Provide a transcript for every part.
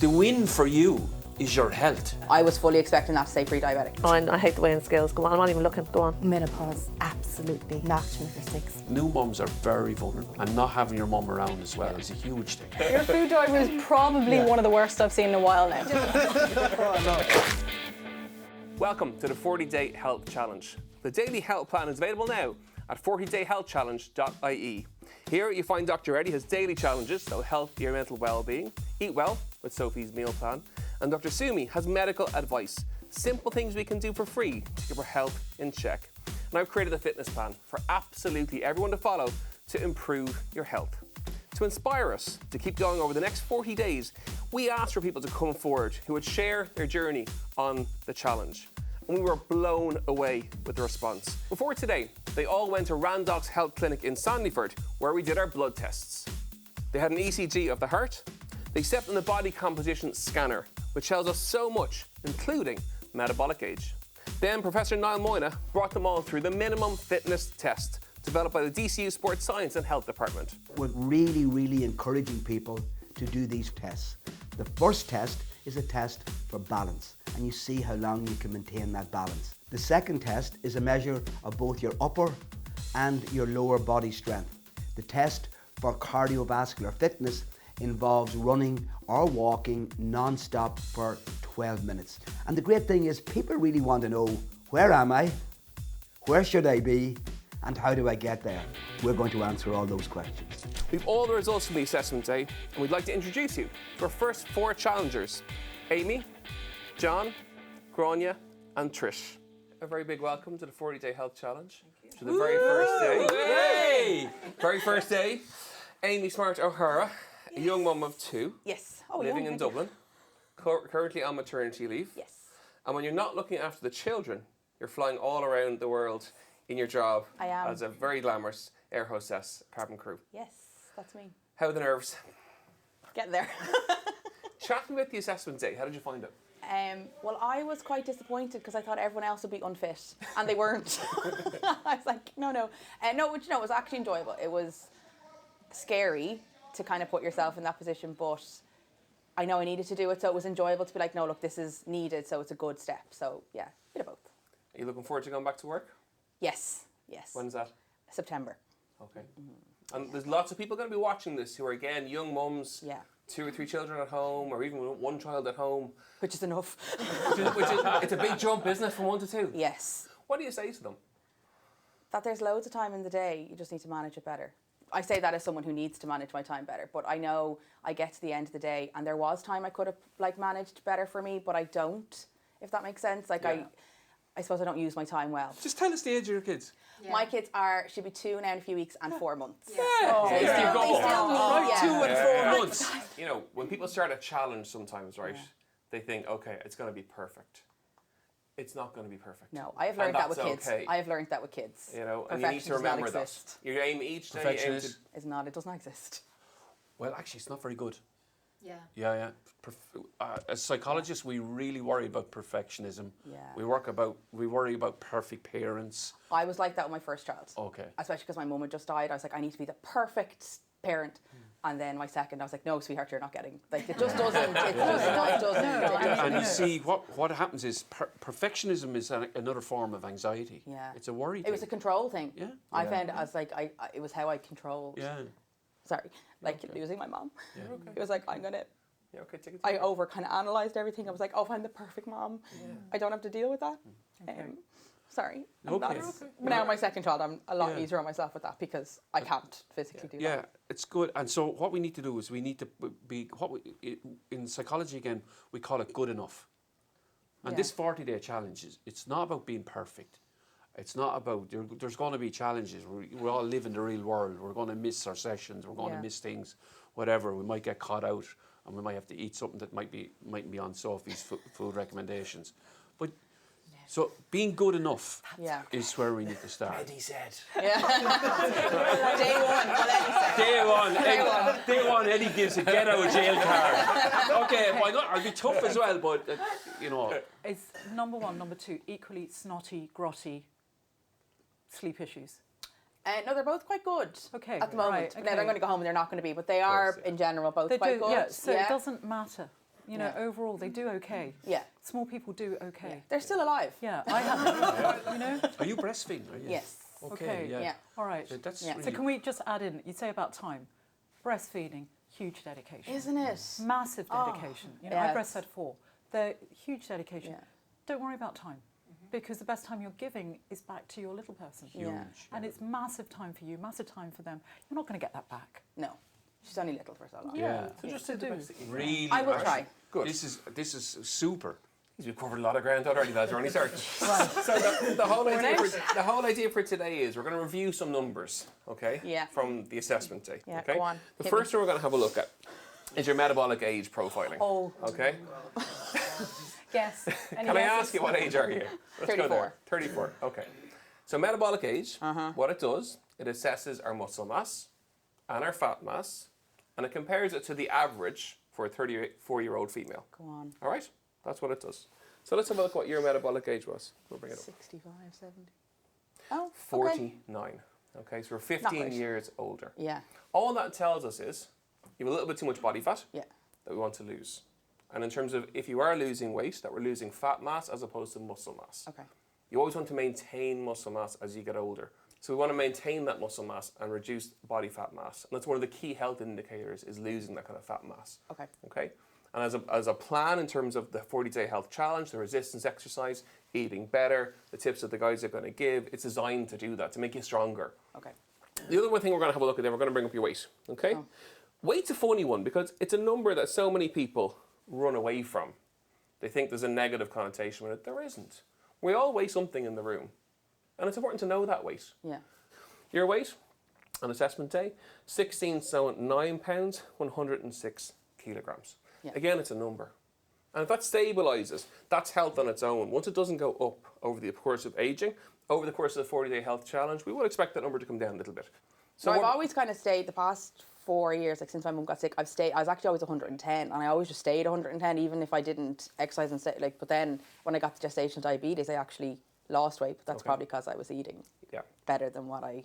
The win for you is your health. I was fully expecting that to say pre-diabetic. Fine, I hate the weighing scales. Go on, I'm not even looking. Go on. Menopause, absolutely not for 6. New mums are very vulnerable, and not having your mum around as well is a huge thing. Your food diary was probably one of the worst I've seen in a while now. Welcome to the 40-Day Health Challenge. The daily health plan is available now at 40dayhealthchallenge.ie. Here you find Dr. Eddie has daily challenges that will help your mental well-being, eat well with Sophie's meal plan, and Dr. Sumi has medical advice, simple things we can do for free to keep our health in check. And I've created a fitness plan for absolutely everyone to follow to improve your health. To inspire us to keep going over the next 40 days, we asked for people to come forward who would share their journey on the challenge. And we were blown away with the response. Before today, they all went to Randolph's Health Clinic in Sandyford, where we did our blood tests. They had an ECG of the heart. They stepped on the body composition scanner, which tells us so much, including metabolic age. Then Professor Niall Moyna brought them all through the minimum fitness test developed by the DCU Sports Science and Health Department. We're really encouraging people to do these tests. The first test is a test for balance, and you see how long you can maintain that balance. The second test is a measure of both your upper and your lower body strength. The test for cardiovascular fitness involves running or walking non-stop for 12 minutes. And the great thing is people really want to know, where am I? Where should I be? And how do I get there? We're going to answer all those questions. We've all the results from the assessment day, and we'd like to introduce you to our first 4 challengers, Aimee, John, Grainne, and Trish. A very big welcome to the 40-Day Health Challenge. To the very first day. Hey! Very first day. Aimee Smart O'Hara, a young mum of 2, Yes. living in Dublin, currently on maternity leave. Yes. And when you're not looking after the children, you're flying all around the world in your job I am. as a very glamorous air hostess, cabin crew. Yes, that's me. How are the nerves? Get there. Chat me about the assessment day. How did you find it? Well, I was quite disappointed because I thought everyone else would be unfit, and they weren't. I was like, no. No, but it was actually enjoyable. It was scary to kind of put yourself in that position, but I know I needed to do it, so it was enjoyable to be like, no, look, this is needed, so it's a good step. So, yeah, a bit of both. Are you looking forward to going back to work? Yes. When's that? September. Okay. And there's lots of people going to be watching this who are, again, young mums, Yeah. 2 or 3 children at home, or even 1 child at home. Which is enough. It's a big jump, isn't it, from 1 to 2? Yes. What do you say to them? That there's loads of time in the day, you just need to manage it better. I say that as someone who needs to manage my time better, but I know I get to the end of the day and there was time I could have managed better for me, but I don't, if that makes sense. I suppose I don't use my time well. Just tell us the age of your kids. Yeah. My kids should be 2 now in a few weeks and 4 months. Yeah. So they still need, Right, yeah. 2 and 4 months. You know, when people start a challenge sometimes, right, they think, okay, it's going to be perfect. It's not going to be perfect. No, I have learned that with kids. Okay. I have learned that with kids. You know, and you need to remember that. You aim each day. It does not exist. Well, actually, it's not very good. Yeah. Yeah. As psychologists, we really worry about perfectionism. Yeah. We worry about perfect parents. I was like that with my first child. Okay. Especially because my mum had just died. I was like, I need to be the perfect parent. And then my second, I was like, no, sweetheart, you're not getting. Like, it just doesn't. It doesn't. And you see, what happens is perfectionism is another form of anxiety. Yeah. It's a worry. It was a control thing. Yeah. I found it as like it was how I controlled. Yeah. Sorry, losing my mom. Yeah. It was like take it. I over kind of analysed everything. I was like, I'm the perfect mom. Yeah. I don't have to deal with that. Sorry. Okay. But now my second child, I'm a lot easier on myself with that because I can't physically do that. Yeah, it's good. And so what we need to do is we need to be, in psychology again, we call it good enough. And this 40-day challenge, it's not about being perfect. It's not about, there's going to be challenges. We all live in the real world. We're going to miss our sessions. We're going to miss things, whatever. We might get caught out and we might have to eat something that might be on Sophie's food recommendations. But so being good enough is where we need to start. Eddie said. Yeah. Day one, Eddie gives a get out of jail card. Okay, why not? I'll be tough as well, but It's number 1, number 2, equally snotty, grotty sleep issues. No, they're both quite good. Okay. At the moment. Right, okay. Now they're going to go home and they're not going to be, but they are in general both quite good. Yeah, so it doesn't matter. You know, overall, they do okay. Yeah. Small people do okay. They're still alive. Yeah, I have, you know. Are you breastfeeding? Are you? Yes. Okay. Yeah. Yeah. All right. That's Yeah. So really can we just add in, you say about time, breastfeeding, huge dedication. Isn't it? Massive dedication. You know, I yes. breastfed 4. They're huge dedication. Yeah. Don't worry about time, because the best time you're giving is back to your little person. Yeah. And it's massive time for you, massive time for them. You're not going to get that back. No. She's only little for so long. Yeah. So just do the best that you can. Really. I will Ash, try. Good. This is super. We've covered a lot of ground already, lads. We're only starting. So the whole idea for today is we're going to review some numbers, okay? Yeah. From the assessment day. Yeah, okay? go on. The Hit first one we're going to have a look at is your metabolic age profiling. Oh. Okay. Guess. Any Can I guesses? ask you what age are you? Let's go there. 34. 34. Okay. So metabolic age, what it does, it assesses our muscle mass and our fat mass, and it compares it to the average for a 34-year-old female. Go on. All right? That's what it does. So let's have a look what your metabolic age was. We'll bring it up. 65, 70. Oh, okay. 49. Okay, so we're 15 great. years older. Yeah. All that tells us is you have a little bit too much body fat Yeah. that we want to lose. And in terms of if you are losing weight, that we're losing fat mass as opposed to muscle mass. Okay. You always want to maintain muscle mass as you get older. So we want to maintain that muscle mass and reduce body fat mass. And that's one of the key health indicators, is losing that kind of fat mass. Okay. Okay? And as a plan in terms of the 40-day health challenge, the resistance exercise, eating better, the tips that the guys are going to give, it's designed to do that, to make you stronger. Okay. The other one thing we're going to have a look at, then we're going to bring up your weight. Okay? Oh. Weight's a funny one because it's a number that so many people run away from. They think there's a negative connotation with it. There isn't. We all weigh something in the room. And it's important to know that weight. Yeah. Your weight on assessment day, 16 stone 9 pounds, 106 kilograms. Yeah. Again, it's a number. And if that stabilises, that's health on its own. Once it doesn't go up over the course of aging, over the course of the 40-day health challenge, we would expect that number to come down a little bit. So I've what- always kind of stayed the past 4 years, like since my mum got sick, I was actually always 110, and I always just stayed 110, even if I didn't exercise and stay, like. But then when I got the gestational diabetes, I actually lost weight, but that's Okay. probably because I was eating Yeah. better than what I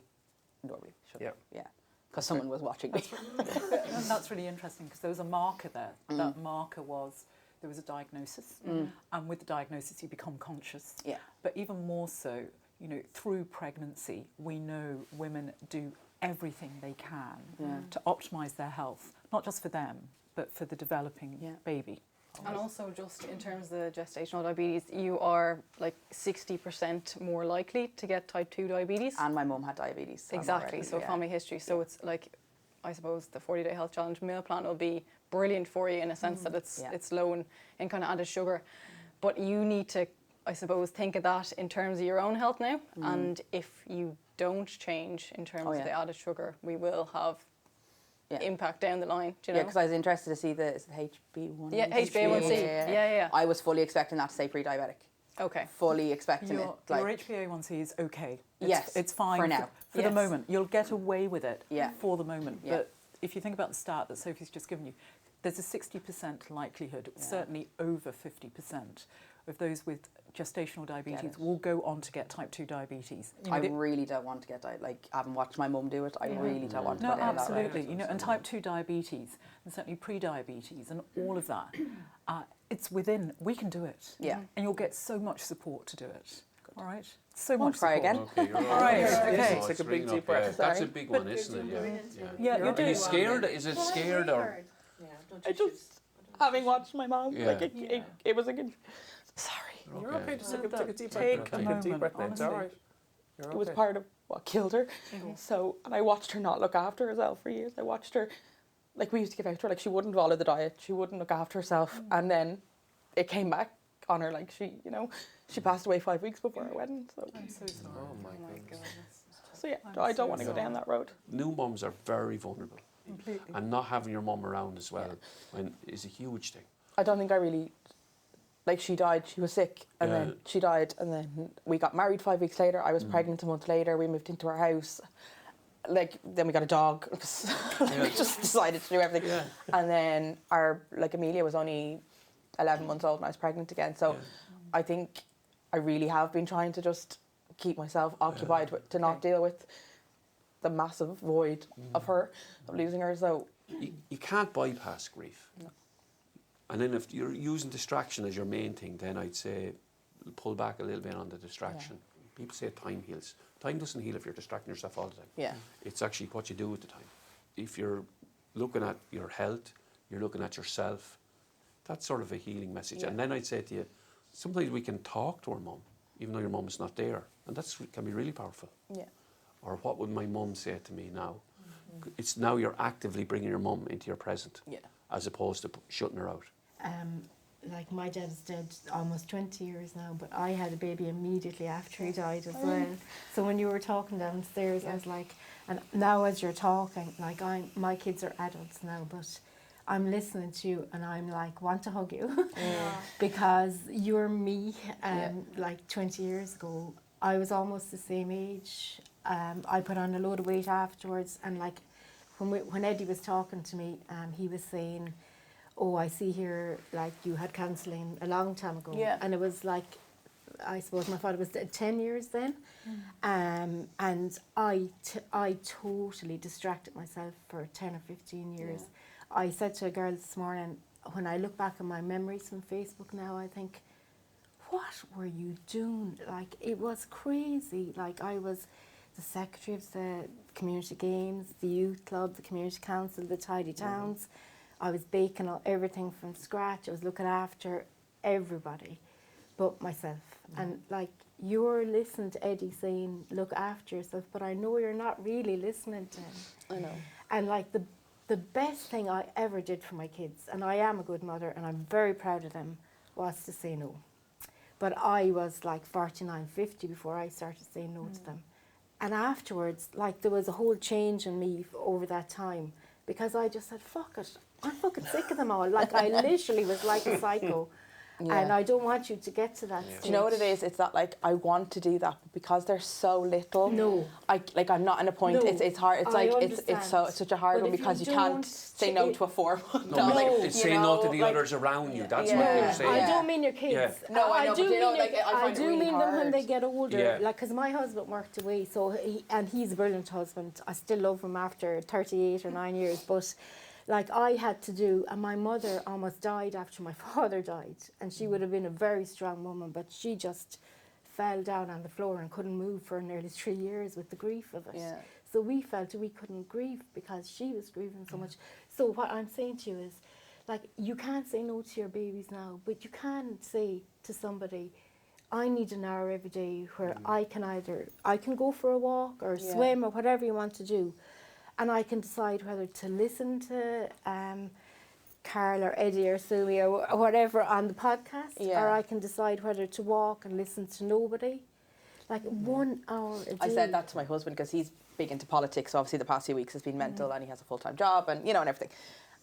normally should. Yeah. Yeah. Because someone was watching me. And that's really interesting, because there was a marker there. That marker was, there was a diagnosis. And with the diagnosis, you become conscious. Yeah. But even more so, you know, through pregnancy, we know women do everything they can to optimise their health, not just for them, but for the developing baby. And also, just in terms of the gestational diabetes, you are like 60% more likely to get type 2 diabetes. And my mum had diabetes. So I'm Exactly, already- so yeah. family history. So it's like, I suppose the 40-day health challenge meal plan will be brilliant for you in a sense that it's low in kind of added sugar. But you need to, I suppose, think of that in terms of your own health now. And if you don't change in terms of the added sugar, we will have impact down the line. Do you know? Yeah, because I was interested to see is it HB1? Yeah, HbA1c. Yeah. I was fully expecting that to say pre-diabetic. Okay. Fully expecting Your it. Like, HbA1c is okay. Yes, It's fine for now. For the moment. You'll get away with it Yeah. for the moment. Yeah. But if you think about the stat that Sophie's just given you, there's a 60% likelihood, certainly over 50%, of those with gestational diabetes will go on to get type 2 diabetes. You know, I really don't want to get like having watched my mum do it. I really don't want to no, go down that road. absolutely. You know, and type 2 diabetes, and certainly pre-diabetes, and all of that, it's within. We can do it. Yeah. And you'll get so much support to do it. All right. So Won't much try support. again. Okay, you're All right, okay. Oh, Take a big ringing deep up, yeah. breath. That's a Sorry. big one, isn't it? Yeah, you're Are doing you scared? Is it scared or? I just, having watched my mom, Yeah. like it was a good. Sorry. You're okay, just take a deep breath. Take now. a Take a deep moment, breath now. It's all honestly. right. You're It was okay. part of what killed her. So, and I watched her not look after herself for years. I watched her, like we used to give out to her, like she wouldn't follow the diet, she wouldn't look after herself, and then it came back on her. Like she, she passed away 5 weeks before our wedding. So, I'm so sorry. Oh my goodness. so yeah, I'm I don't so want to go down that road. New mums are very vulnerable, Completely. and not having your mum around as well is a huge thing. I don't think I really, like she died, she was sick, and Yeah. then she died, and then we got married 5 weeks later. I was pregnant a month later. We moved into our house. Like then we got a dog. We just decided to do everything. Yeah. And then Amelia was only 11 months old and I was pregnant again. So I think I really have been trying to just keep myself occupied to not deal with the massive void of her, of losing her. So You can't bypass grief. And then if you're using distraction as your main thing, then I'd say pull back a little bit on the distraction. People say time heals. Time doesn't heal if you're distracting yourself all the time. Yeah. It's actually what you do with the time. If you're looking at your health, you're looking at yourself, that's sort of a healing message. Yeah. And then I'd say to you, sometimes we can talk to our mum, even though your mum is not there. And that can be really powerful. Yeah. Or what would my mum say to me now? It's now you're actively bringing your mum into your present, as opposed to shutting her out. Like my dad's dead almost 20 years now, but I had a baby immediately after he died as well. So when you were talking downstairs, I was like, and now as you're talking, like my kids are adults now, but I'm listening to you and I'm like, want to hug you because you're me. Like 20 years ago, I was almost the same age. I put on a load of weight afterwards, and like when Eddie was talking to me, he was saying, oh, I see here, like, you had counselling a long time ago. Yeah. And it was like, I suppose my father was 10 years then. And I totally distracted myself for 10 or 15 years. Yeah. I said to a girl this morning, when I look back at my memories from Facebook now, I think, what were you doing? Like, it was crazy. Like, I was the secretary of the community games, the youth club, the community council, the tidy towns. I was baking everything from scratch. I was looking after everybody but myself. And like, you're listening to Eddie saying, look after yourself, but I know you're not really listening to him. I know. And like, the best thing I ever did for my kids, and I am a good mother and I'm very proud of them, was to say no. But I was like 49, 50 before I started saying no to them. And afterwards, like, there was a whole change in me over that time, because I just said, fuck it, I'm fucking sick of them all. Like, I literally was like a psycho. And I don't want you to get to that stage. Do you know what it is? It's that, like, I want to do that, but because they're so little. No. I'm not in a point. No. It's hard. It's I like it's such a hard But one, if you because you can't don't say no to a 4-month-old. No, Like, it's saying no to the others around you. That's what you're saying. I don't mean your kids. Yeah. No, I know, do but you know, mean like, I I find it do really mean them when hard. they get older. Yeah. Like, because my husband worked away, so he's a brilliant husband. I still love him after 38 or 9 years, but like, I had to do, and my mother almost died after my father died, and she would have been a very strong woman, but she just fell down on the floor and couldn't move for nearly 3 years with the grief of it. Yeah. So we felt we couldn't grieve because she was grieving so much. So what I'm saying to you is, like, you can't say no to your babies now, but you can say to somebody, I need an hour every day where I can go for a walk or swim or whatever you want to do. And I can decide whether to listen to Karl or Eddie or Sumi or whatever on the podcast, or I can decide whether to walk and listen to nobody. Like 1 hour a day. I said that to my husband because he's big into politics. So obviously the past few weeks has been mental, and he has a full-time job, and and everything.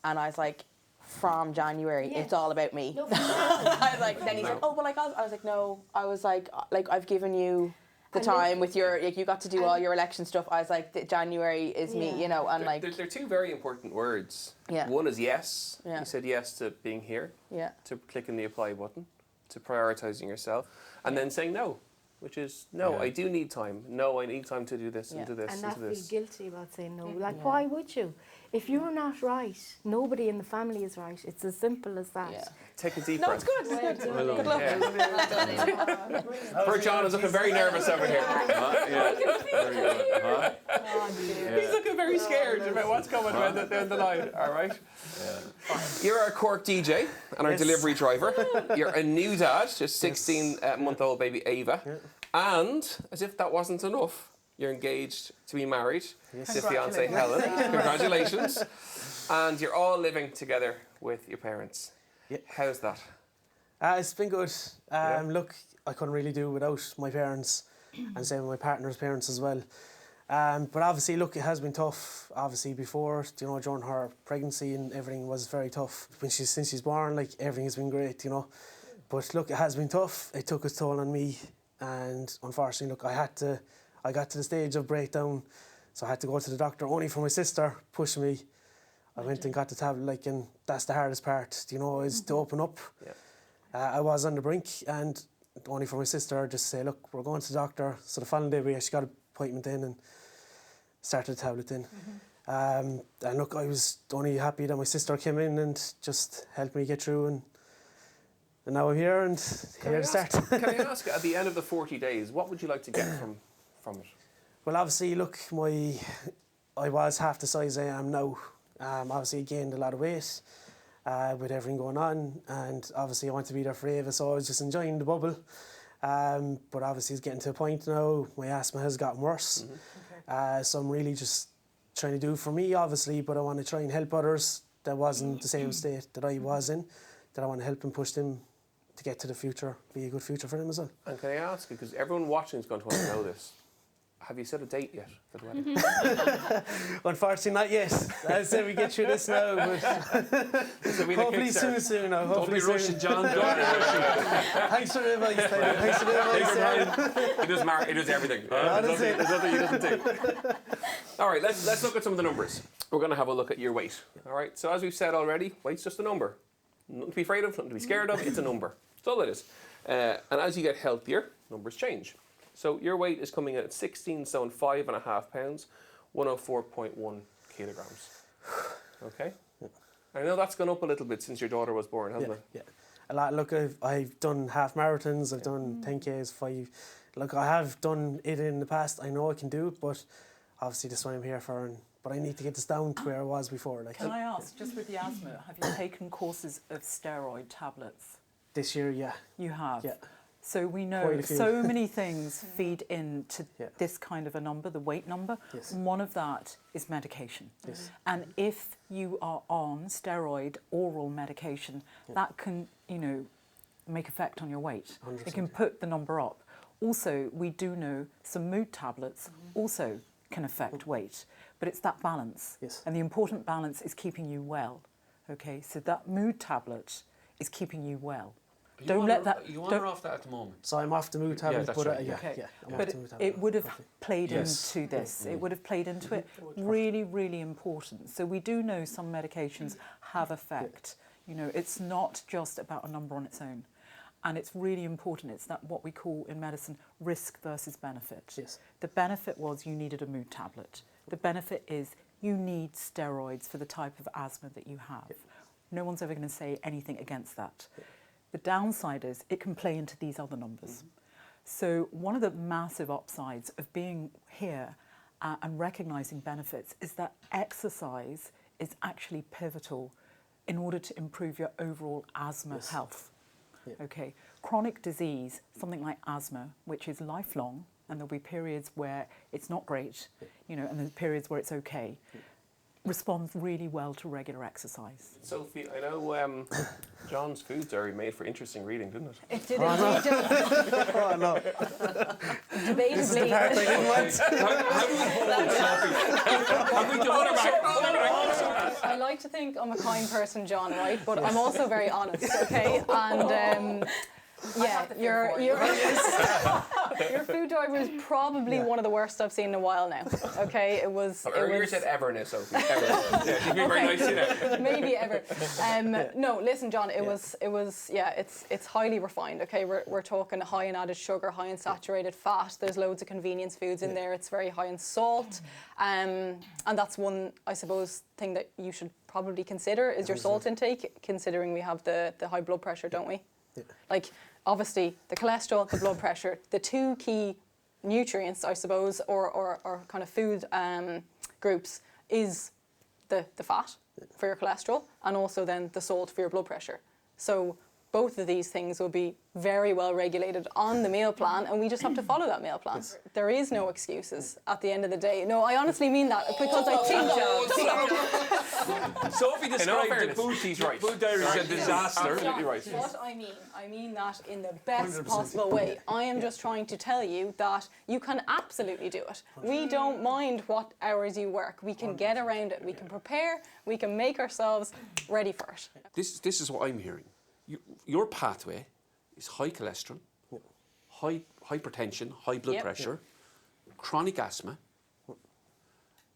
And I was like, from January, it's all about me. No, I was like, then he's like, oh, well, like, I was like, no. I was like I've given you the time with your, like, you got to do all your election stuff. I was like, January is me, and like. There are two very important words. Yeah. One is yes. Yeah. You said yes to being here. Yeah. To clicking the apply button, to prioritising yourself, and then saying no, which is no, I do need time. No, I need time to do this and do this and and not do this. feel guilty about saying no. Like, why would you? If you're not right, nobody in the family is right. It's as simple as that. Yeah. Take a deep No, breath. it's good. It's good. Good luck. Poor John is looking very nervous over here. He's looking very scared about what's coming down the line. All right. You're our Cork DJ and our delivery driver. You're a new dad, just 16-month-old baby Ava. And as if that wasn't enough, you're engaged to be married to fiancée Helen. Congratulations. And you're all living together with your parents. Yeah. How's that? It's been good. Look, I couldn't really do without my parents, and same with my partner's parents as well. But obviously, look, it has been tough. Obviously, before, during her pregnancy and everything was very tough. Since she's born, like, everything has been great, But look, it has been tough. It took its toll on me, and unfortunately, look, I got to the stage of breakdown, so I had to go to the doctor, only for my sister pushing me. I went and got the tablet, and that's the hardest part, is to open up. Yeah. I was on the brink, and only for my sister just say, look, we're going to the doctor. So the following day, she got an appointment in and started the tablet in. And look, I was only happy that my sister came in and just helped me get through, and now I'm here and here to start. Can I ask, at the end of the 40 days, what would you like to get from it? Well, obviously, look, I was half the size I am now. Obviously, I gained a lot of weight with everything going on, and obviously I want to be there for Ava, so I was just enjoying the bubble. But obviously, it's getting to a point now. My asthma has gotten worse, so I'm really just trying to do for me, obviously, but I want to try and help others that wasn't the same state that I was in, that I want to help and push them to get to the future, be a good future for them as well. And can I ask, because everyone watching is going to want to know this, have you set a date yet for the wedding? Unfortunately, not yet. As I said, we get through this now, but hopefully soon now. Hopefully Don't be rushing, John. Don't be rushing. Thanks for the advice, Tyler. Thanks for the advice. He does everything. That's it. There's nothing he doesn't do. All right, let's look at some of the numbers. We're going to have a look at your weight. All right, so as we've said already, weight's just a number. Nothing to be afraid of, nothing to be scared of. It's a number. That's all it is. And as you get healthier, numbers change. So your weight is coming in at 16 stone 5.5 pounds, 104.1 kilograms. Okay? I know that's gone up a little bit since your daughter was born, hasn't it? Yeah. A lot. Look, I've done half marathons, I've done 10Ks, 5. Look, I have done it in the past. I know I can do it, but obviously that's what I'm here for. But I need to get this down to where I was before. Can I ask, just with the asthma, have you taken courses of steroid tablets? This year, yeah. You have? Yeah. So we Quite know a few. so many things feed into this kind of a number, the weight number. Yes. And one of that is medication. Yes. And if you are on steroid oral medication, that can, make effect on your weight. 100%. It can put the number up. Also, we do know some mood tablets also can affect weight, but it's that balance. Yes. And the important balance is keeping you well. Okay, so that mood tablet is keeping you well. Don't let that. You on or off that at the moment? So I'm off the mood tablet, that's but right. Okay. I'm But off the mood tablet. it would have played Yes. into this. It would have played into it. Really, really important. So we do know some medications have effect. It's not just about a number on its own. And it's really important. It's that what we call in medicine risk versus benefit. Yes. The benefit was you needed a mood tablet. The benefit is you need steroids for the type of asthma that you have. No one's ever going to say anything against that. The downside is it can play into these other numbers. So one of the massive upsides of being here and recognising benefits is that exercise is actually pivotal in order to improve your overall asthma health. Okay, chronic disease, something like asthma, which is lifelong, and there'll be periods where it's not great, and then periods where it's okay, responds really well to regular exercise. Sophie, I know John's Food Diary made for interesting reading, didn't it? It did indeed. Oh, no. Debatably. This is the part I didn't want. Have we done it? I like to think I'm a kind person, John, right? But I'm also very honest, okay? And your food diary was probably one of the worst I've seen in a while now. Okay, it was. Earlier said ever now, Sophie. Ever. Yeah, you've been very nice to you. Maybe ever. No, listen, John. It was. It's highly refined. Okay, we're talking high in added sugar, high in saturated fat. There's loads of convenience foods in there. It's very high in salt, and that's one, I suppose, thing that you should probably consider is your salt intake. Considering we have the high blood pressure, don't we? Yeah. Like, obviously, the cholesterol, the blood pressure, the two key nutrients, I suppose, or kind of food groups is the fat for your cholesterol and also then the salt for your blood pressure. So both of these things will be very well regulated on the meal plan, and we just have to follow that meal plan. Yes. There is no excuses at the end of the day. No, I honestly mean that because I think... Sophie described the food, food diary as a disaster. Absolutely right. What I mean that in the best possible way. I am just trying to tell you that you can absolutely do it. We don't mind what hours you work. We can get around it. We can prepare. We can make ourselves ready for it. This is what I'm hearing. Your pathway is high cholesterol, high hypertension, high blood pressure, chronic asthma,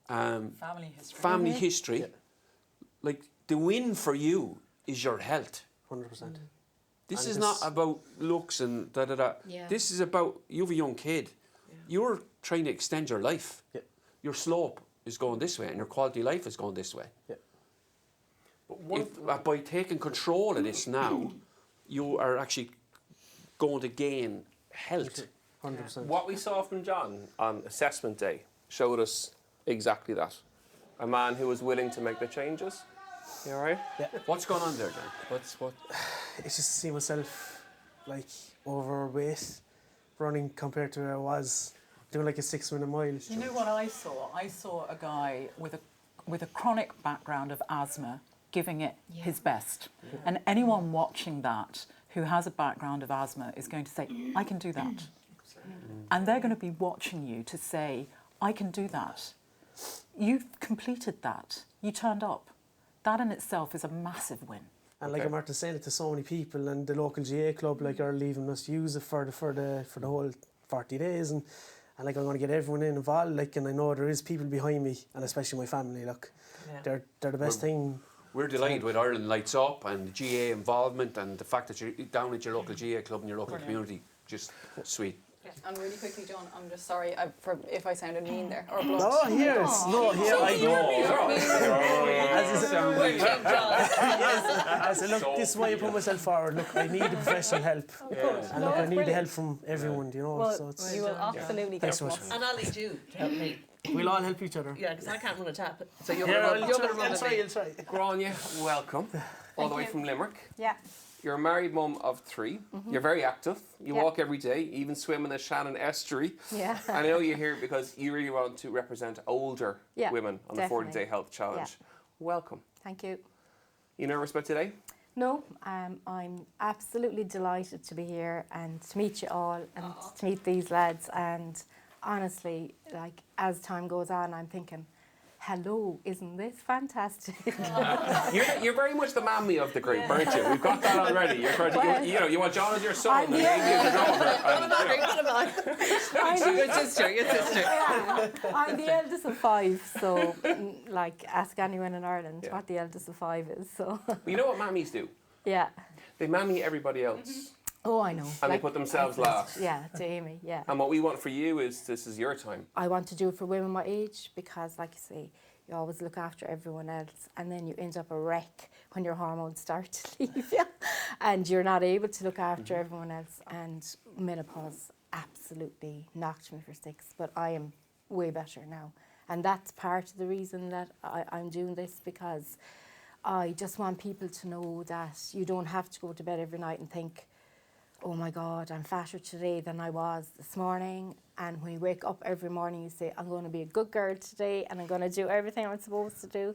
family history. Like, the win for you is your health. 100%. This is not about looks and da-da-da. Yeah. This is about, you have a young kid. You're trying to extend your life. Your slope is going this way and your quality of life is going this way. Yeah. But by taking control of this now, you are actually going to gain health. 100%. What we saw from John on assessment day showed us exactly that. A man who was willing to make the changes. You all right? Yeah. What's going on there, John? What? It's just to see myself like overweight, running compared to where I was doing like a 6-minute mile. You know what I saw? I saw a guy with a chronic background of asthma giving it his best. And anyone watching that who has a background of asthma is going to say, I can do that. And they're going to be watching you to say, I can do that. You've completed that. You turned up. That in itself is a massive win. And like I'm after saying it to so many people, and the local GA club like are leaving us to use it for the whole 40 days, and like I'm going to get everyone involved. Like, and I know there is people behind me, and especially my family. Look, they're the best thing. We're delighted with Ireland Lights Up and the GA involvement and the fact that you're down at your local GA club in your local community. Just sweet. And really quickly, John, I'm just sorry if I sounded mean there or blunt. No, here I said, look, this is why I put myself forward. Look, I need the professional help, and look, I need the help from everyone. You know, Well, so it's, you will absolutely get Thanks so from much. us. And I'll need you to help me. we'll all help each other. Yeah, because I can't run a tap. So you're Yeah, going to run I'll with try. me. Grainne, welcome. All the way from Limerick. Yeah. You're a married mum of 3. You're very active. You walk every day, even swim in the Shannon estuary. Yeah. I know you're here because you really want to represent older Yeah, women on the definitely. 40-day health challenge. Welcome. Thank you. You nervous about today? No, I'm absolutely delighted to be here and to meet you all and to meet these lads. And honestly, like as time goes on, I'm thinking, hello, isn't this fantastic? You're very much the mammy of the group, aren't you? We've got that already. You're trying to, Well, you want John as your son I'm and Aimee as your daughter. Your sister. Yeah, I'm the eldest of 5, so like ask anyone in Ireland what the eldest of 5 is. So You know what mammies do? yeah. They mammy everybody else. Oh, I know. And they put themselves last. Yeah, to Aimee, yeah. And what we want for you is this is your time. I want to do it for women my age because, like you say, you always look after everyone else and then you end up a wreck when your hormones start to leave you and you're not able to look after everyone else. And menopause absolutely knocked me for 6, but I am way better now. And that's part of the reason that I'm doing this, because I just want people to know that you don't have to go to bed every night and think, oh my God, I'm fatter today than I was this morning. And when you wake up every morning, you say, I'm going to be a good girl today and I'm going to do everything I'm supposed to do.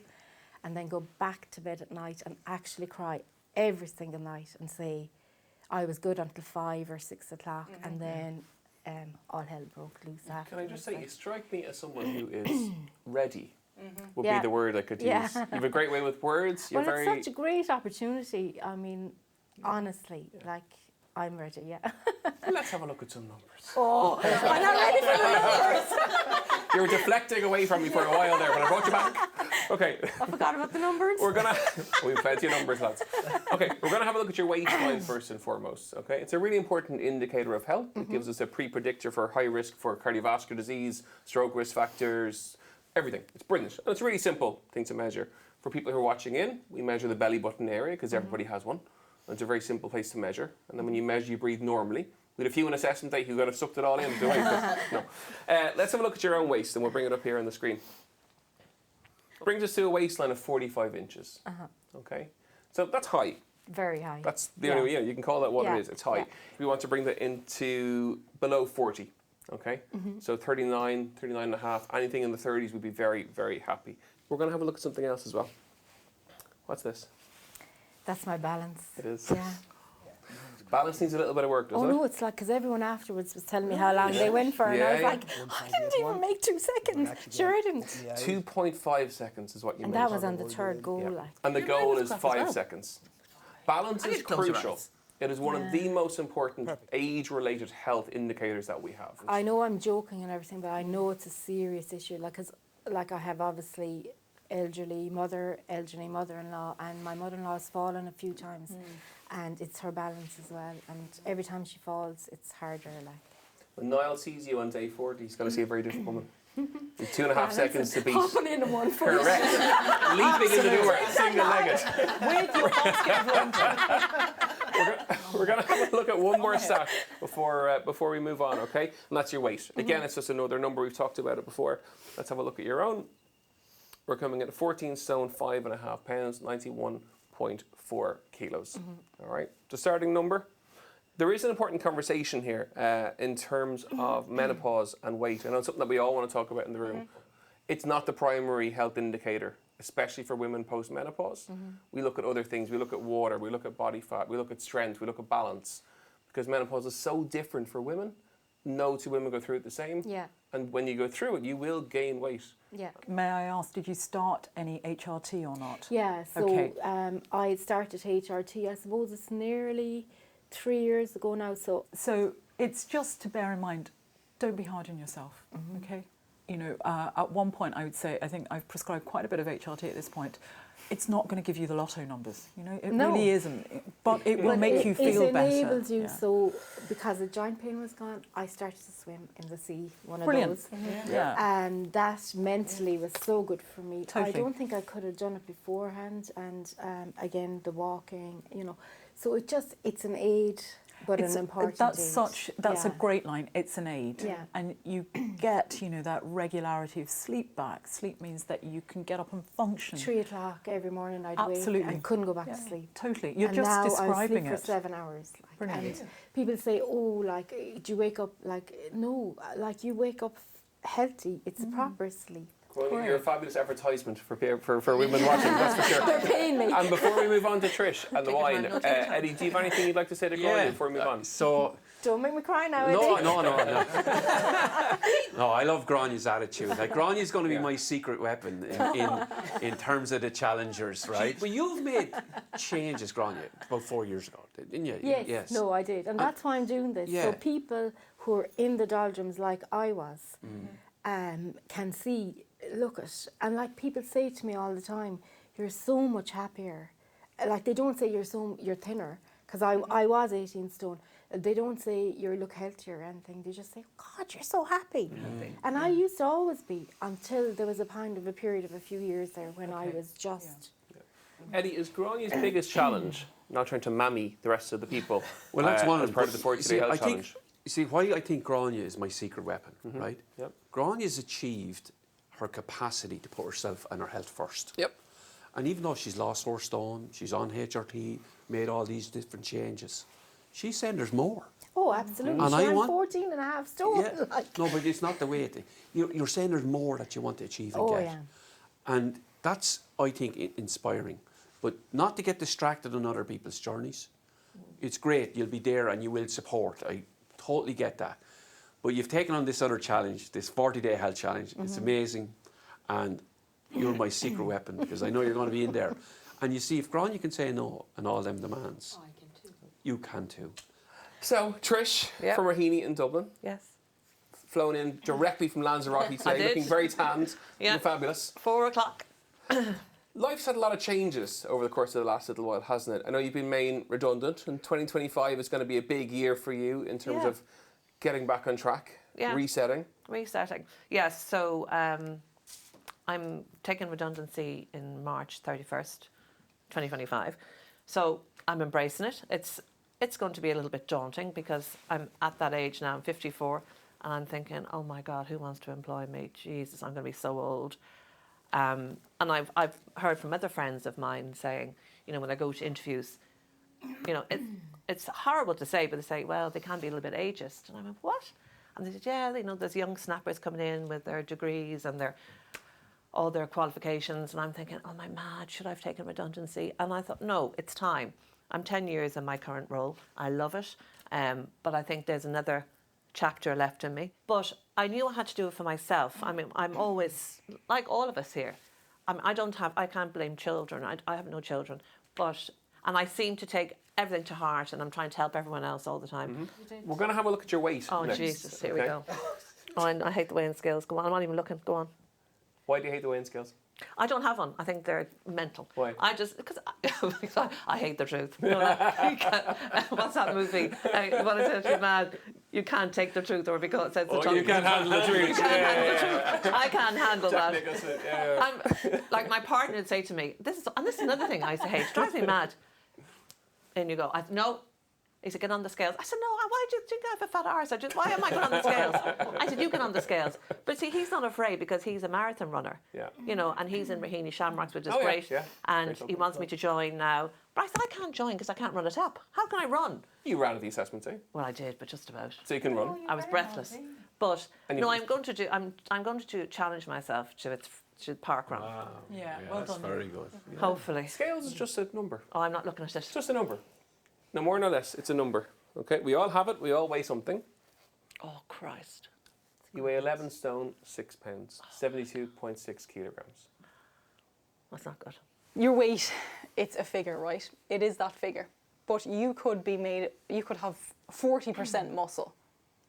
And then go back to bed at night and actually cry every single night and say, I was good until 5 or 6 o'clock. And then all hell broke loose after. Can I just say, you strike me as someone who is ready. Would Yeah. be the word I could use. Yeah. You have a great way with words. You're Well, very. it's such a great opportunity. I mean, honestly, like, I'm ready, yeah. Let's have a look at some numbers. Oh, I'm not ready for the numbers. You were deflecting away from me for a while there, but I brought you back. Okay. I forgot about the numbers. We're gonna. We've plenty of numbers, lads. Okay, we're gonna have a look at your waistline first and foremost. Okay, it's a really important indicator of health. It gives us a pre-predictor for high risk for cardiovascular disease, stroke risk factors, everything. It's brilliant, and it's a really simple thing to measure. For people who are watching in, we measure the belly button area because everybody has one. And it's a very simple place to measure. And then when you measure, you breathe normally. We had a few in assessment day who got sucked it all in. No. Let's have a look at your own waist, and we'll bring it up here on the screen. Brings us to a waistline of 45 inches. Okay, so that's high. Very high. That's the only way, you can call that what it is. It's high. Yeah. We want to bring that into below 40. Okay, so 39, 39 and a half, anything in the 30s we'd be very, very happy. We're going to have a look at something else as well. What's this? That's my balance. It is. Yeah. Balance needs a little bit of work, doesn't Oh it? no, it's like, because everyone afterwards was telling me how long they went for, and I was like, I didn't even make 2 seconds. Sure, I didn't. 2.5 seconds is what you And made. that was on the 3rd goal. Yeah. Like. And the goal is 5 seconds. Balance I is get closer crucial. balance. It is one of the most important age-related health indicators that we have. I know I'm joking and everything, but I know it's a serious issue. Like, 'cause, like I have obviously elderly mother-in-law, and my mother-in-law has fallen a few times, and it's her balance as well. And every time she falls, it's harder. Like. When Niall sees you on day 40, he's going to see a very different woman. 2.5 seconds to beat. Hopping in one foot. Correct. Leaping in the door, single-legged. With your basket We're going to have a look at one more stat before we move on, okay? And that's your weight. Again, it's just another number. We've talked about it before. Let's have a look at your own. We're coming in at 14 stone, 5.5 pounds, 91.4 kilos. All right, the starting number. There is an important conversation here in terms of menopause and weight. I know it's something that we all want to talk about in the room. It's not the primary health indicator, especially for women post-menopause. We look at other things. We look at water. We look at body fat. We look at strength. We look at balance. Because menopause is so different for women. No two women go through it the same. Yeah. And when you go through it, you will gain weight. Yeah. May I ask, did you start any HRT or not? Yeah, so Okay. I started HRT, I suppose it's nearly 3 years ago now, so So it's just to bear in mind, don't be hard on yourself, okay? You know, at one point I would say, I think I've prescribed quite a bit of HRT at this point. It's not going to give you the lotto numbers, you know, it No. really isn't. But it will make you feel it better. enables you, Yeah. so because the joint pain was gone, I started to swim in the sea, one Brilliant. of those. Yeah. And that mentally was so good for me. Totally. I don't think I could have done it beforehand, and again, the walking, you know. So it's an aid, but an important That's aid. a Yeah. great line. It's an aid, Yeah. and you get, you know, that regularity of sleep back. Sleep means that you can get up and function. 3 o'clock every morning I'd Absolutely. wake and couldn't go back Yeah, to sleep. Totally. You're And just now I describing sleep it. for 7 hours. Like, Brilliant. and people say, "Oh, like, do you wake up like?" No, like you wake up healthy. It's a proper sleep. Well, you're a fabulous advertisement for women watching, that's for sure. They're paying me. And before we move on to Trish and the Take your wine, time, no, take your time. Eddie, do you have anything you'd like to say to Grainne before we move on? So, Don't make me cry now, no, Eddie. no. No, I love Grainne's attitude. Like, Grainne's going to be my secret weapon in terms of the challengers, right? But you've made changes, Grainne, about 4 years ago, didn't you? Yes, no, I did, and that's why I'm doing this. Yeah. So people who are in the doldrums like I was, can see, look at, and like people say to me all the time, "You're so much happier." Like they don't say you're thinner, because I was 18 stone. They don't say you look healthier or anything. They just say, "God, you're so happy." And I used to always be, until there was a period of a few years there when I was just. Eddie, is Grainne's biggest challenge not trying to mammy the rest of the people? Well, that's one as of part of the 40-day health challenge. You see, why I think Grainne is my secret weapon, right? Yep. Grainne has achieved her capacity to put herself and her health first. Yep. And even though she's lost 4 stone, she's on HRT, made all these different changes, she's saying there's more. Oh, absolutely. And Sure, I I'm want- 14 and a half stone. Yeah. Like. No, but it's not the way you're saying there's more that you want to achieve and Oh, get. yeah. And that's, I think, inspiring. But not to get distracted on other people's journeys. It's great, you'll be there and you will support. I totally get that. But you've taken on this other challenge, this 40-day health challenge. It's amazing. And you're my secret weapon, because I know you're going to be in there. And you see, if Grainne can say no and all them demands, I can too. you can too. So, Trish Yep. from Raheny in Dublin, Yes. flown in directly from Lanzarote today, did. looking very tanned, Yeah. looking fabulous. 4 o'clock. Life's had a lot of changes over the course of the last little while, hasn't it? I know you've been made redundant, and 2025 is going to be a big year for you in terms Yeah. of getting back on track, Yeah. resetting. Resetting. Yes, so I'm taking redundancy in March 31st, 2025. So I'm embracing it. It's going to be a little bit daunting because I'm at that age now, I'm 54, and I'm thinking, oh my God, who wants to employ me? Jesus, I'm going to be so old. And I've heard from other friends of mine saying, you know, when I go to interviews, you know, it's horrible to say, but they say, well, they can be a little bit ageist. And I went, what? And they said, yeah, you know, there's young snappers coming in with their degrees and all their qualifications. And I'm thinking, oh, am I mad? Should I have taken redundancy? And I thought, no, it's time. I'm 10 years in my current role. I love it. But I think there's another chapter left in me. But I knew I had to do it for myself. I mean, I'm always, like all of us here, I can't blame children. I have no children. And I seem to take everything to heart, and I'm trying to help everyone else all the time. We're going to have a look at your weight Oh, next. Jesus, here we okay? go. Oh, I hate the weighing scales. Go on, I'm not even looking. Go on. Why do you hate the weighing scales? I don't have one. I think they're mental. Why? Because I hate the truth. You know, what's that movie? What is it? You're mad. You can't take the truth, or because it's the Oh, tongue. you can't handle the truth. You can't handle the truth. I can't handle Jack that. Nicholson, yeah. Like my partner would say to me, this is another thing I used to hate. It drives me mad. And you go, no. He said, get on the scales. I said, no, why do you think I have a fat arse? Why am I going on the scales? I said, you get on the scales. But see, he's not afraid because he's a marathon runner. Yeah. You know, and he's in Raheny Shamrocks, which is Oh, yeah, great. yeah. And Great he wants me to join now. But I said, I can't join because I can't run a tap. How can I run? You ran at the assessment, eh? Well, I did, but just about. So you can run. I was breathless. But And no, you- I'm going to challenge myself to park run. Wow. Yeah, well that's done. very good. Yeah. Hopefully. Scales is just a number. Oh, I'm not looking at it. It's just a number. No more, no less. It's a number. Okay, we all have it. We all weigh something. Oh, Christ. You weigh 11 stone, 6 pounds, 72.6 kilograms. That's not good. Your weight, it's a figure, right? It is that figure. But you could have 40% muscle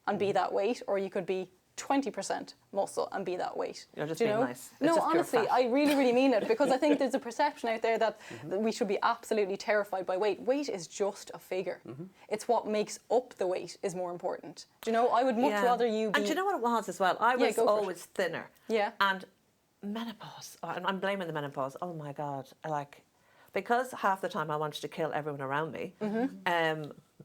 and be that weight, or you could be 20% muscle and be that weight. You're just Do you being know? nice. It's No, just pure honestly, fat. I really, really mean it, because I think there's a perception out there that we should be absolutely terrified by weight. Weight is just a figure. It's what makes up the weight is more important. Do you know? I would much rather you be... And do you know what it was as well? I was go for it. always thinner. Yeah. And menopause, I'm blaming the menopause. Oh my God. Because half the time I wanted to kill everyone around me,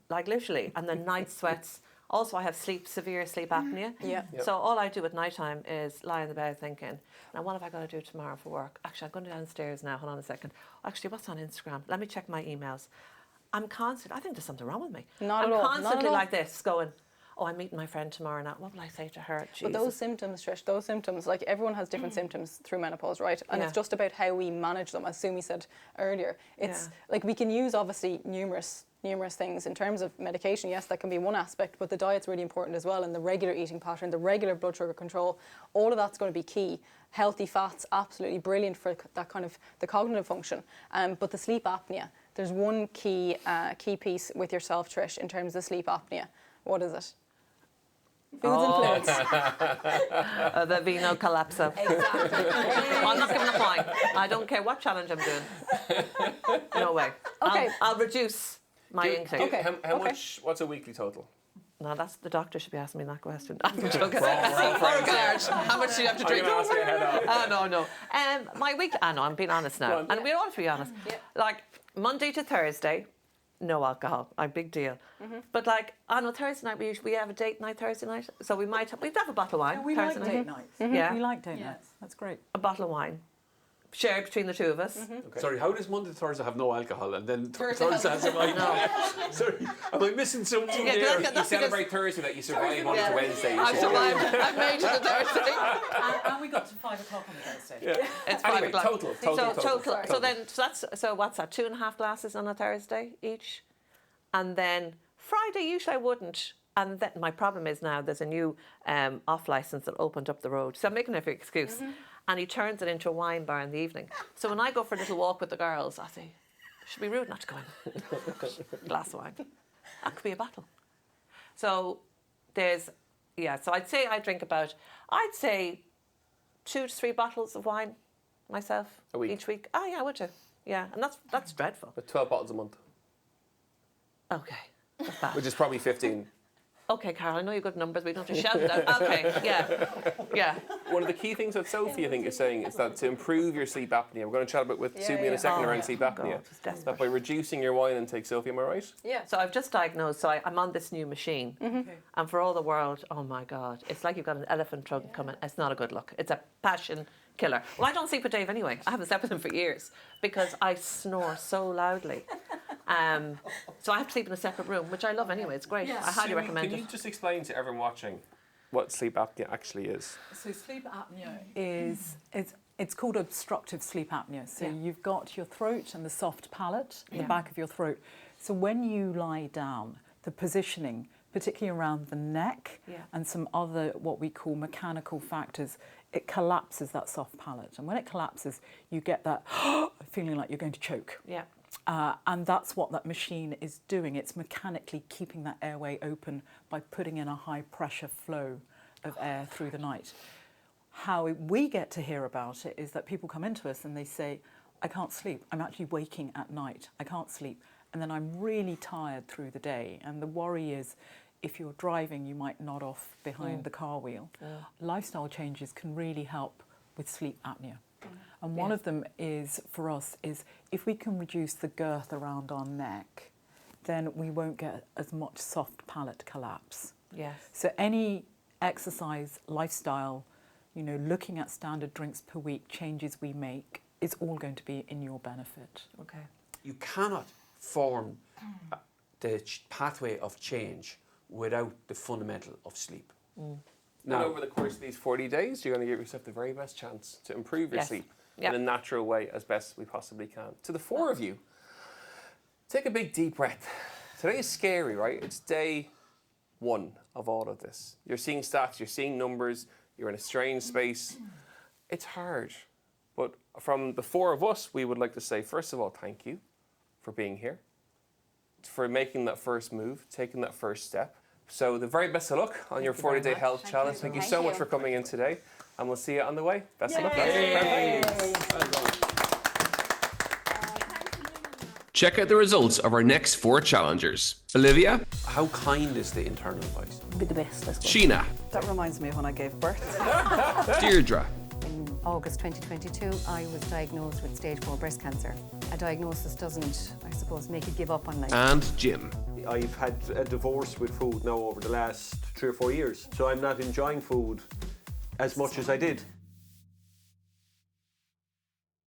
like literally, and then night sweats. Also, I have severe sleep apnea. Yeah. So all I do at night time is lie in the bed thinking, now what have I got to do tomorrow for work? Actually, I'm going downstairs now. Hold on a second. Actually, what's on Instagram? Let me check my emails. I think there's something wrong with me. Not I'm at all. Not constantly at all. like this, going, oh, I'm meeting my friend tomorrow night. What will I say to her? But those symptoms, Trish, like everyone has different symptoms through menopause, right? And it's just about how we manage them, as Sumi said earlier. It's like we can use obviously numerous things in terms of medication. Yes, that can be one aspect, but the diet's really important as well, and the regular eating pattern, the regular blood sugar control, all of that's going to be key. Healthy fats, absolutely brilliant for that kind of the cognitive function. But the sleep apnea, there's one key piece with yourself, Trish, in terms of sleep apnea. What is it? Foods influence. The veno collapso. Exactly. I'm not giving a point. I don't care what challenge I'm doing. No way. Okay. I'll reduce my intake. Okay. How much? What's a weekly total? No, the doctor should be asking me that question. I'm joking. How much do you have to drink? I'm going to ask you head on. No. My week. No, I'm being honest now, and we all have to be honest. Like Monday to Thursday, no alcohol. Big deal. But like on a Thursday night, we have a date night Thursday night, so we'd have a bottle of wine. We Thursday like night. date nights. Yeah. We like date nights. That's great. A bottle of wine, shared between the two of us. Okay. Sorry, how does Monday to Thursday have no alcohol and then Thursday Thursday has some alcohol? No. Sorry, am I missing something Yeah, there? that's You celebrate Thursday that you survive Monday to Wednesday. You I've survive. survived. I've made it to Thursday. And we got to 5 o'clock on Thursday. Yeah. It's Anyway, 5 o'clock. total. So what's that? 2.5 glasses on a Thursday each, and then Friday usually I wouldn't. And then my problem is now there's a new off license that opened up the road, so I'm making every excuse. And he turns it into a wine bar in the evening. So when I go for a little walk with the girls, I say, it should be rude not to go in. Glass of wine. That could be a bottle. So so I'd say I drink about, 2 to 3 bottles of wine myself A week? each week. Oh yeah, I would do. Yeah, and that's dreadful. But 12 bottles a month, Okay, that's bad. which is probably 15. Okay, Karl, I know you're good at numbers, we don't have to shout it out. Okay, yeah. One of the key things that Sophie, I think, is saying is that to improve your sleep apnea, we're going to chat about with Sumi in a second around sleep apnea, God, it's desperate. that by reducing your wine intake, Sophie, am I right? Yeah. So I've just diagnosed, so I'm on this new machine. And for all the world, oh my God, it's like you've got an elephant trunk coming. It's not a good look. It's a passion killer. Well, I don't sleep with Dave anyway. I haven't slept with him for years because I snore so loudly. So I have to sleep in a separate room, which I love anyway. It's great. I highly Sumi, recommend Can it. you just explain to everyone watching what sleep apnea actually is? So sleep apnea it's called obstructive sleep apnea. So you've got your throat and the soft palate, the back of your throat. So when you lie down, the positioning, particularly around the neck and some other what we call mechanical factors, it collapses that soft palate. And when it collapses, you get that feeling like you're going to choke. Yeah. And that's what that machine is doing. It's mechanically keeping that airway open by putting in a high pressure flow of air through the night. How we get to hear about it is that people come into us and they say, I can't sleep. I'm actually waking at night. I can't sleep. And then I'm really tired through the day. And the worry is, if you're driving, you might nod off behind the car wheel. Lifestyle changes can really help with sleep apnea. And one of them is, for us, is if we can reduce the girth around our neck, then we won't get as much soft palate collapse. Yes. So any exercise, lifestyle, you know, looking at standard drinks per week, changes we make, is all going to be in your benefit. Okay. You cannot form the pathway of change without the fundamental of sleep. And Now, over the course of these 40 days, you're going to give yourself the very best chance to improve your Yes. sleep Yeah. in a natural way as best we possibly can. To the four of you, take a big deep breath. Today is scary, right? It's day one of all of this. You're seeing stats, you're seeing numbers, you're in a strange space. It's hard. But from the four of us, we would like to say, first of all, thank you for being here, for making that first move, taking that first step. So the very best of luck on your 40-day health challenge. Thank you so much for coming in today, and we'll see you on the way. Best of luck. Check out the results of our next 4 challengers. Olivia, how kind is the internal voice? Be the best, I suppose. Sheena, That reminds me of when I gave birth. Deirdre, In August 2022, I was diagnosed with stage 4 breast cancer. A diagnosis doesn't, I suppose, make you give up on life. and Jim. I've had a divorce with food now over the last 3 or 4 years, so I'm not enjoying food as much as I did.